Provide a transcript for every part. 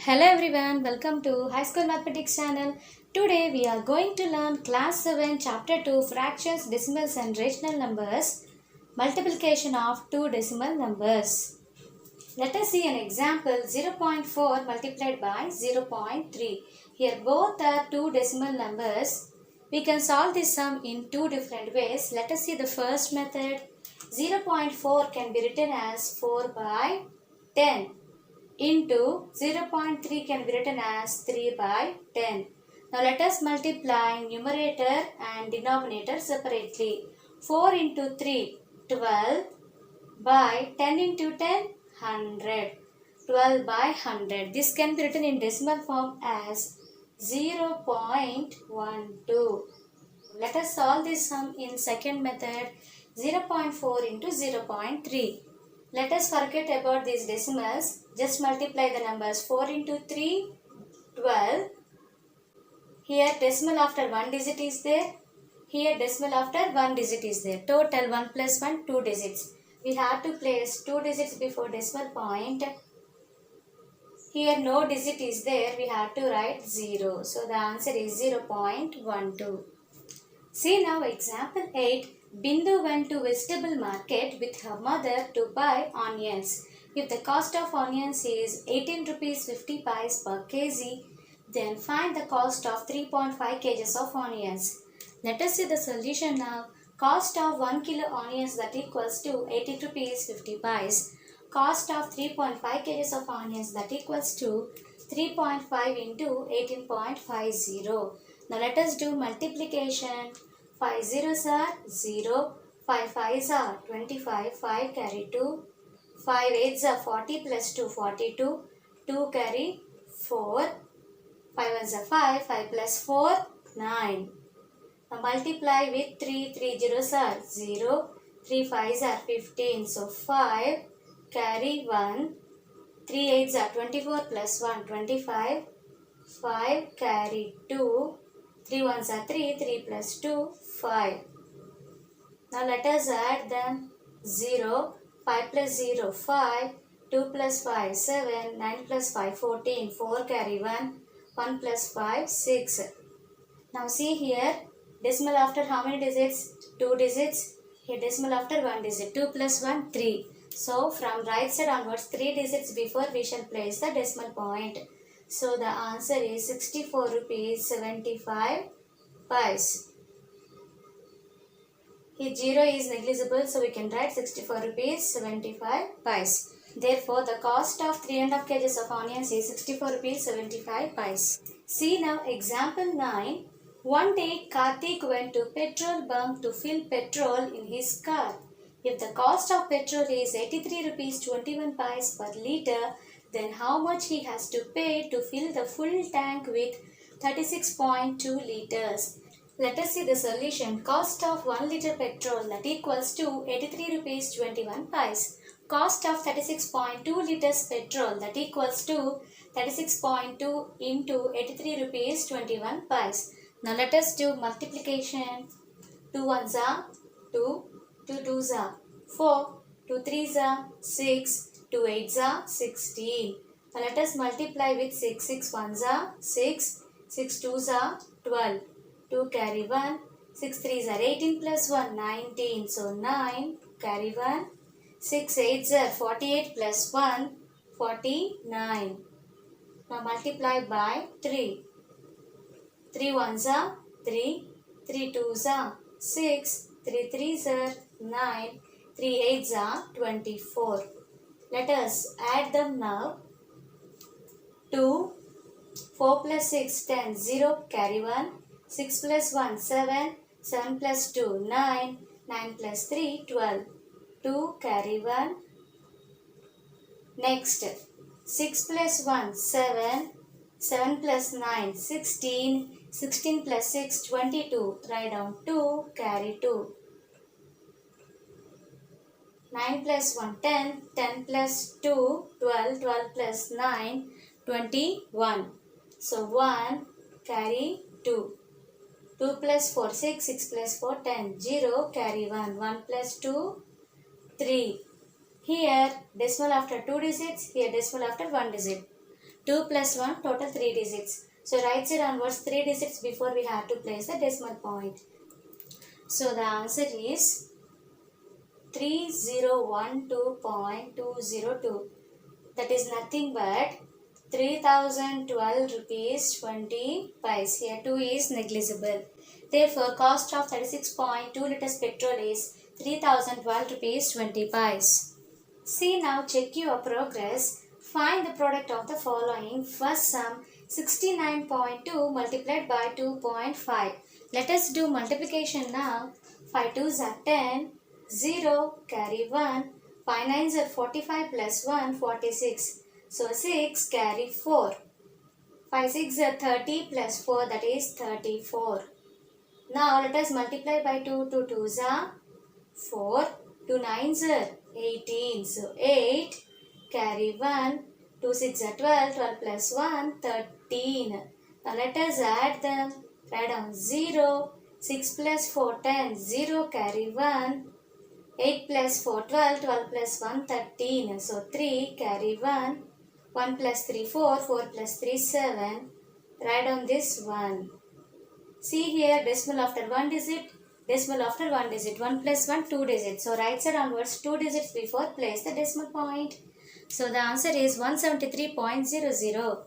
Hello everyone, welcome to High School Mathematics channel. Today we are going to learn class 7 chapter 2 fractions, decimals and rational numbers, multiplication of two decimal numbers. Let us see an example. 0.4 multiplied by 0.3. Here both are two decimal numbers. We can solve this sum in two different ways. Let us see the first method. 0.4 can be written as 4 by 10 into 0.3 can be written as 3 by 10. Now let us multiply numerator and denominator separately. 4 into 3, 12 by 10 into 10, 100. 12 by 100. This can be written in decimal form as 0.12. Let us solve this sum in second method. 0.4 into 0.3. Let us forget about these decimals. Just multiply the numbers. 4 into 3, 12. Here decimal after one digit is there. Here decimal after one digit is there. Total 1 plus 1, 2 digits. We have to place 2 digits before decimal point. Here no digit is there. We have to write 0. So the answer is 0.12. See now example 8. Bindu went to vegetable market with her mother to buy onions. If the cost of onions is 18 rupees 50 paise per kg, then find the cost of 3.5 kgs of onions. Let us see the solution now. Cost of 1 kilo onions that equals to 18 rupees 50 paise. Cost of 3.5 kgs of onions that equals to 3.5 into 18.50. Now let us do multiplication. 5 zeros are 0, 5 fives are 25, 5 carry 2, 5 eights are 40 plus 2, 42, 2 carry 4, 5 ones are 5, 5 plus 4, 9. Now multiply with 3, 3 zeros are 0, 3 fives are 15, so 5 carry 1, 3 eights are 24 plus 1, 25, 5 carry 2, 3 ones are 3, 3 plus 2, 5. Now let us add them. 0, 5 plus 0, 5, 2 plus 5, 7, 9 plus 5, 14, 4 carry 1, 1 plus 5, 6. Now see here, decimal after how many digits? 2 digits. Here decimal after 1 digit. 2 plus 1, 3. So from right side onwards, 3 digits before we shall place the decimal point. So the answer is 64 rupees 75 paise. Here 0 is negligible, so we can write 64 rupees 75 paise. Therefore, the cost of 3.5 kgs of onions is 64 rupees 75 paise. See now example 9. One day Karthik went to petrol bunk to fill petrol in his car. If the cost of petrol is 83 rupees 21 paise per litre, then how much he has to pay to fill the full tank with 36.2 liters. Let us see the solution. Cost of 1 liter petrol that equals to 83 rupees 21 paise. Cost of 36.2 liters petrol that equals to 36.2 into 83 rupees 21 paise. Now let us do multiplication. 2 ones are 2, 2 twos are 4, 2 threes are 6, 2 eights are 16. Now let us multiply with 6, 6 ones are 6, 6 twos are 12. 2 carry 1, 6 threes are 18 plus 1, 19. So 9 carry 1, 6 eights are 48 plus 1, 49. Now multiply by 3. 3 ones are 3, 3 twos are 6, 3 threes are 9, 3 eights are 24. Let us add them now. 2, 4 plus 6, 10, 0, carry 1. 6 plus 1, 7, 7 plus 2, 9, 9 plus 3, 12, 2 carry 1. Next, 6 plus 1, 7, 7 plus 9, 16, 16 plus 6, 22, write down 2, carry 2. 9 plus 1, 10, 10 plus 2, 12, 12 plus 9, 21. So 1, carry 2. 2 plus 4, 6, 6 plus 4, 10, 0, carry 1, 1 plus 2, 3. Here decimal after 2 digits, here decimal after 1 digit. 2 plus 1, total 3 digits. So right side onwards 3 digits before we have to place the decimal point. So the answer is 3012.202. That is nothing but 3012 rupees 20 pice. Here 2 is negligible. Therefore, cost of 36.2 liters petrol is 3012 rupees 20 pice. See now, check your progress. Find the product of the following. First sum 69.2 multiplied by 2.5. Let us do multiplication now. 5 2s are 10, 0, carry 1, 5 9s are 45 plus 1, 46. So 6 carry 4. 5 6 are 30 plus 4, that is 34. Now let us multiply by 2. 2 2s are 4, 2 9s are 18. So 8 carry 1, 2 6 are 12, 12 plus 1, 13. Now let us add them. Write down 0, 6 plus 4, 10, 0 carry 1, 8 plus 4, 12, 12 plus 1, 13. So 3 carry 1, 1 plus 3, 4, 4 plus 3, 7. Write down this 1. See here, decimal after 1 digit, decimal after 1 digit, 1 plus 1, 2 digits. So right side onwards, 2 digits before, place the decimal point. So the answer is 173.00.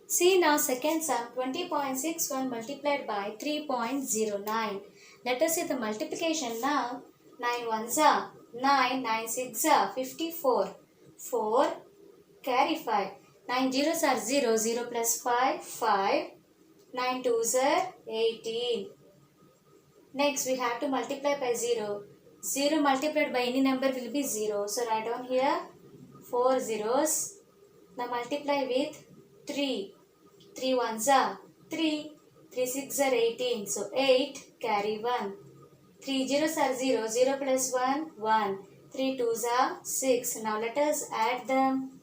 See now second sum, 20.61 multiplied by 3.09. Let us see the multiplication now. 9 ones are 9, 9 6 are 54, 4, carry 5. 9 zeros are 0, 0 plus 5, 5. 9 twos are 18. Next we have to multiply by 0. 0 multiplied by any number will be 0. So write down here 4 zeros. Now multiply with 3. 3 ones are 3. 3 6 are 18. So 8 carry 1. 3 zeros are 0. 0 plus 1, 1. 3 twos are 6. Now let us add them.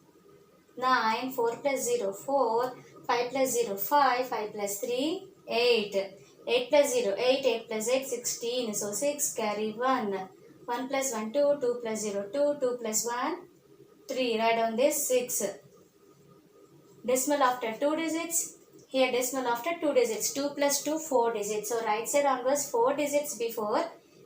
9, 4 plus 0, 4. 5 plus 0, 5. 5 plus 3, 8. 8 plus 0, 8. 8 plus 8, 16. So 6 carry 1. 1 plus 1, 2. 2 plus 0, 2. 2 plus 1, 3. Write down this 6. Decimal after 2 digits. Here decimal after 2 digits. 2 plus 2, 4 digits. So right side onwards 4 digits before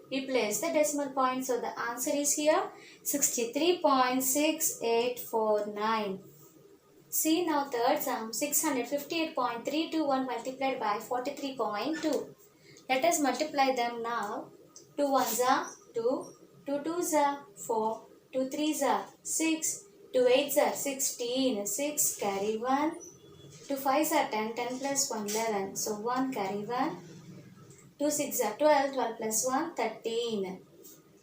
we place the decimal point. So the answer is here 63.6849. See now third sum, 658.321 multiplied by 43.2. Let us multiply them now. 2 ones are 2, 2 twos are 4, 2 threes are 6, 2 eights are 16, 6 carry 1, 2 fives are 10, 10 plus 1, 11. So 1 carry 1, 2 6 are 12, 12 plus 1, 13.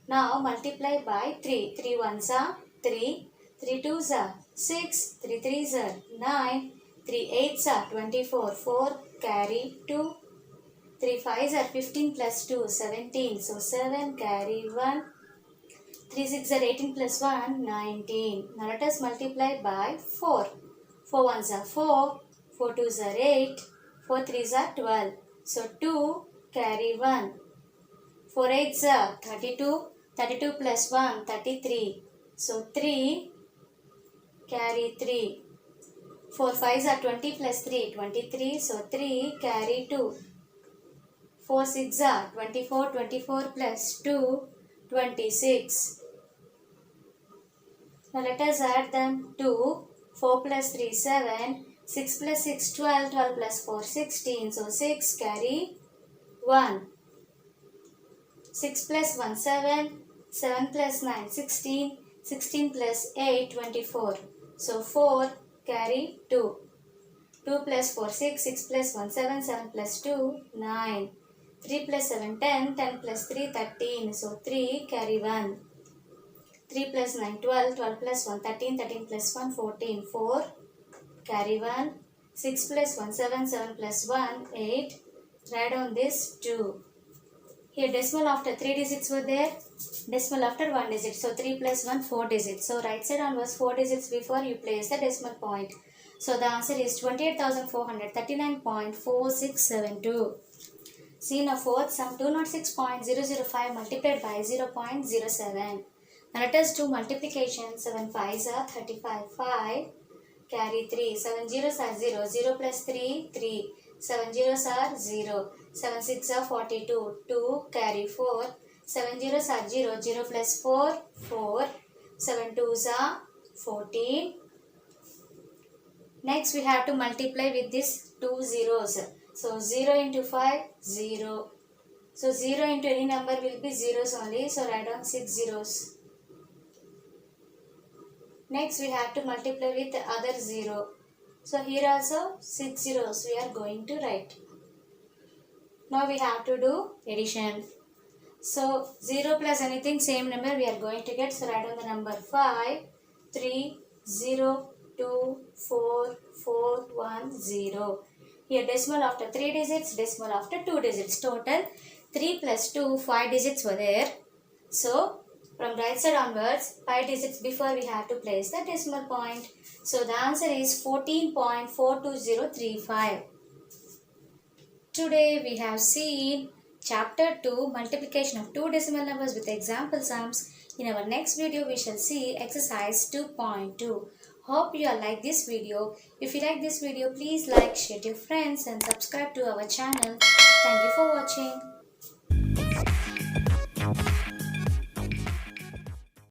Now multiply by 3. 3 ones are 3, 3 twos are 6, 3 threes are 9, 3 eights are 24, 4 carry 2, 3 fives are 15 plus 2, 17. So 7 carry 1, 3 6 are 18 plus 1, 19. Now let us multiply by 4. 4 ones are 4, 4 twos are 8, 4 threes are 12. So 2 carry 1. 4 eights are 32, 32 plus 1, 33. So 3 carry 3. 4 fives are 20 plus 3, 23. So 3 carry 2. 4 6 are 24, 24 plus 2, 26. Now let us add them. 2, 4 plus 3, 7, 6 plus 6, 12, 12 plus 4, 16. So 6 carry 1. 6 plus 1, 7, 7 plus 9, 16, 16 plus 8, 24. So 4 carry 2. 2 plus 4, 6, 6 plus 1, 7, 7 plus 2, 9. 3 plus 7, 10, 10 plus 3, 13. So 3 carry 1. 3 plus 9, 12, 12 plus 1, 13, 13 plus 1, 14. 4 carry 1. 6 plus 1, 7, 7 plus 1, 8. Write down this 2. Here decimal after 3 digits were there. Decimal after 1 digit. So 3 plus 1, 4 digits. So right side onwards 4 digits before you place the decimal point. So the answer is 28,439.4672. See now fourth sum, 206.005 multiplied by 0.07. Now let us do multiplication. 7 5s are 35, 5. carry 3. 7 zeros are 0. 0 plus 3, 3. 7 zeros are 0. 7 6 are 42. 2 carry 4. 7 zeros are 0. 0 plus 4, 4. 7 twos are 14. Next we have to multiply with these 2 zeros. So 0 into 5, 0. So 0 into any number will be zeros only. So write down 6 zeros. Next we have to multiply with the other 0. So here also 6 zeros we are going to write. Now we have to do addition. So 0 plus anything same number we are going to get. So write down the number 5, 3, 0, 2, 4, 4, 1, 0. Here decimal after 3 digits, decimal after 2 digits. Total 3 plus 2, 5 digits were there. So from right side onwards, 5 digits before we have to place the decimal point. So the answer is 14.42035. Today we have seen Chapter 2, multiplication of two decimal numbers with example sums. In our next video, we shall see exercise 2.2. Hope you all like this video. If you like this video, please like, share to your friends and subscribe to our channel. Thank you for watching.